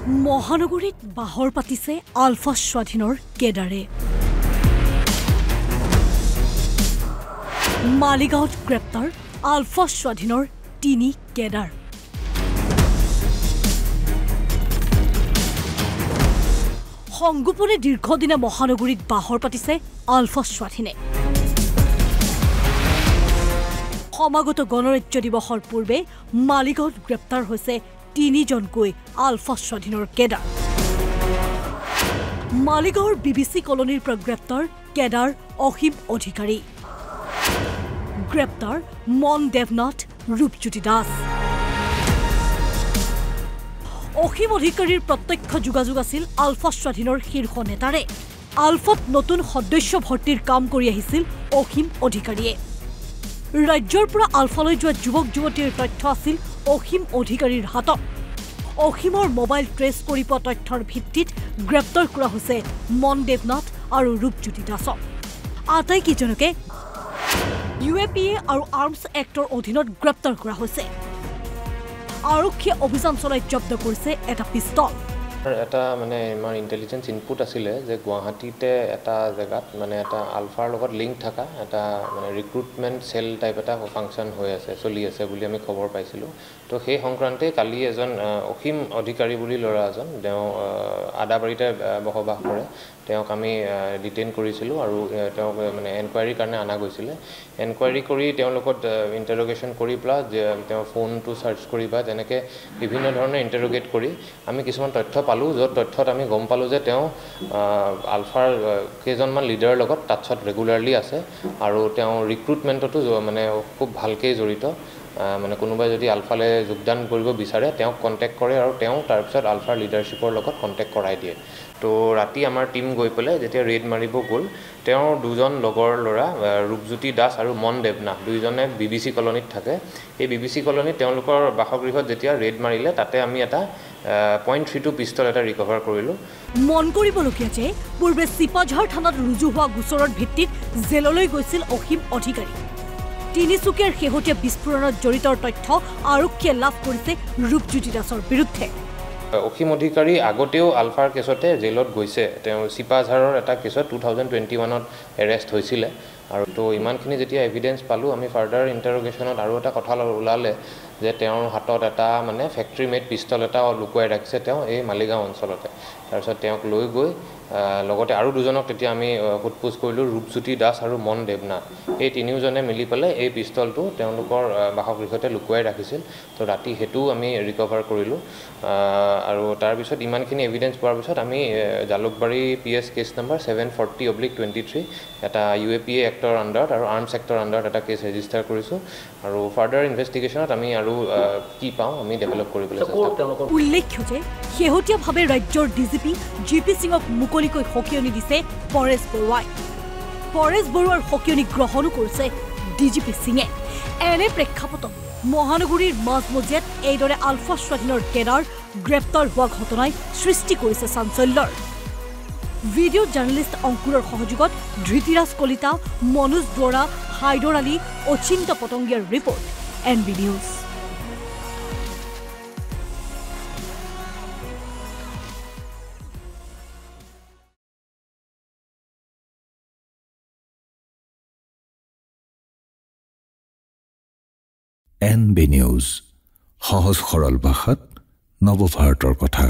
মহানগৰীত বাহৰ পাতিছে আলফা স্বাধীনৰ কেডাৰে। মালিগাঁৱত গ্ৰেপ্তাৰ আলফা স্বাধীনৰ 3 কেডাৰ। সংগোপনে দীৰ্ঘদিনে মহানগৰীত বাহৰ পাতিছে আলফা স্বাধীনে। সমাগত গণৰাজ্য দিৱসৰ পূৰ্বে মালিগাঁৱত গ্ৰেপ্তাৰ হৈছে 3জনকৈ আলফা স্বাধীনৰ কেডাৰ। মালিগাঁৱৰ BBC কলনীৰ পৰা গ্ৰেপ্তাৰ কেডাৰ অসীম অধিকাৰী। গ্ৰেপ্তাৰ মন দেৱনাথ, ৰূপজ্যোতি দাস। অসীম অধিকাৰীৰ প্ৰত্যক্ষ যোগাযোগ আছিল আলফা স্বাধীনৰ শীৰ্ষ নেতাৰে। আলফাত নতুন সদস্য ভৰ্তিৰ কাম কৰি আহিছিল অসীম অধিকাৰীয়ে। ৰাজ্যৰ পৰা আলফালৈ যোৱা যুৱক যুৱতীৰ তথ্য আছিল অসীম অধিকাৰীৰ হাতত। অসীমৰ মোবাইল ট্ৰেছ কৰি পোৱা তথ্যৰ ভিত্তিত গ্ৰেপ্তাৰ কৰা হৈছে মন দেৱনাথ আৰু ৰূপজ্যোতি দাসক। আটাইকেইজনকে UAPA আৰু আৰ্মছ এক্টৰ অধীনত গ্ৰেপ্তাৰ কৰা হৈছে। আৰক্ষীয়ে অভিযান চলাই জব্দ কৰিছে এটা পিস্তল। এটা মানে আমাৰ ইন্টেলিজেন্স ইনপুট আছিলে যে গুৱাহাটীতে এটা জেগাত মানে এটা আলফাৰ লগত লিংক থকা এটা মানে ৰিক্ৰুটমেণ্ট চেল টাইপ এটা ফাংচন হৈ আছে চলি আছে বুলি আমি খবৰ পাইছিলোঁ। তো সেই সংক্ৰান্তে কালি এজন অসীম অধিকাৰী বুলি ল'ৰা এজন তেওঁ আদাবাৰীতে বসবাস কৰে, তেওঁক আমি ডিটেইন কৰিছিলোঁ আৰু তেওঁক মানে এনকুৱাৰীৰ কাৰণে অনা গৈছিলে। এনকুৱাৰী কৰি তেওঁৰ লগত ইণ্টাৰগেশ্যন কৰি পেলাই যে তেওঁৰ ফোনটো চাৰ্চ কৰি বা তেনেকৈ বিভিন্ন ধৰণে ইণ্টাৰগেট কৰি আমি কিছুমান তথ্য পালোঁ, য'ত তথ্যত আমি গম পালোঁ যে তেওঁ আলফাৰ কেইজনমান লিডাৰৰ লগত টাচত ৰেগুলাৰলি আছে আৰু তেওঁ ৰিক্ৰুটমেণ্টতো মানে খুব ভালকৈ জড়িত। মানে কোনোবাই যদি আলফালৈ যোগদান কৰিব বিচাৰে তেওঁক কণ্টেক্ট কৰে আৰু তেওঁ তাৰপিছত আলফাৰ লিডাৰশ্বিপৰ লগত কণ্টেক্ট কৰাই দিয়ে। তো ৰাতি আমাৰ টীম গৈ পেলাই যেতিয়া ৰেড মাৰিব গ'ল, তেওঁৰ 2জন লগৰ ল'ৰা ৰূপজ্যোতি দাস আৰু মন দেৱনাথ দুয়োজনে BBC কলনীত থাকে। এই BBC কলনীত তেওঁলোকৰ বাসগৃহত যেতিয়া ৰেড মাৰিলে তাতে আমি এটা .32 পিষ্টল এটা ৰিকভাৰ কৰিলোঁ। মন কৰিবলগীয়া যে পূৰ্বে চিপাঝাৰ থানাত ৰুজু হোৱা গোচৰৰ ভিত্তিত জেললৈ গৈছিল অসীম অধিকাৰী। তিনিচুকীয়াৰ শেহতীয়া বিস্ফোৰণত জড়িতৰ তথ্য আৰক্ষীয়ে লাভ কৰিছে ৰূপজ্যোতি দাসৰ বিৰুদ্ধে। অসীম অধিকাৰী আগতেও আলফাৰ কেছতে জেলত গৈছে। তেওঁ চিপাঝাৰৰ এটা কেছত 2021ত এৰেষ্ট হৈছিলে। আৰু তো ইমানখিনি যেতিয়া এভিডেঞ্চ পালোঁ, আমি ফাৰ্ডাৰ ইণ্টাৰগেশ্যনত আৰু এটা কথা ওলালে যে তেওঁৰ হাতত এটা মানে ফেক্টৰী মেড পিষ্টল এটা লুকুৱাই ৰাখিছে তেওঁ এই মালিগাঁও অঞ্চলতে। তাৰপিছত তেওঁক লৈ গৈ লগতে আৰু 2জনক তেতিয়া আমি সোধপোছ কৰিলোঁ, ৰূপজ্যোতি দাস আৰু মন দেৱনাথ। এই 3জনে মিলি পেলাই এই পিষ্টলটো তেওঁলোকৰ বাসগৃহতে লুকুৱাই ৰাখিছিল। তো ৰাতি সেইটোও আমি ৰিকভাৰ কৰিলোঁ। আৰু তাৰপিছত ইমানখিনি এভিডেঞ্চ পোৱাৰ পিছত আমি জালুকবাৰী PS কেছ নম্বৰ 740/23 এটা UAPA এক্টৰ আণ্ডাৰত আৰু আৰ্মছ এক্টৰ আণ্ডাৰত এটা কেছ ৰেজিষ্টাৰ কৰিছোঁ। আৰু ফাৰ্ডাৰ ইনভেষ্টিগেশ্যনত আমি আৰু কি পাওঁ আমি ডেভেলপ কৰিবলৈ চেষ্টা কৰিম। উল্লেখ্য যে শেহতীয়াভাৱে ৰাজ্যৰ DGP GP সিঙক মুকলিকৈ সকিয়নি দিছে পৰেশ বৰুৱাই। পৰেশ বৰুৱাৰ সকিয়নি গ্ৰহণো কৰিছে DGP সিঙে। এনে প্ৰেক্ষাপটত মহানগৰীৰ মাজমজিয়াত এইদৰে আলফা স্বাধীনৰ কেডাৰ গ্ৰেপ্তাৰ হোৱা ঘটনাই সৃষ্টি কৰিছে চাঞ্চল্যৰ। ভিডিঅ' জাৰ্নেলিষ্ট অংকুৰৰ সহযোগত ধৃতিৰাজ কলিতা, মনোজ দুৱৰা, হাইদৰ আলী, অচিন্ত পটংগীয়াৰ report NB news. NB news, সহজ সৰল ভাষাত নৱভাৰতৰ কথা।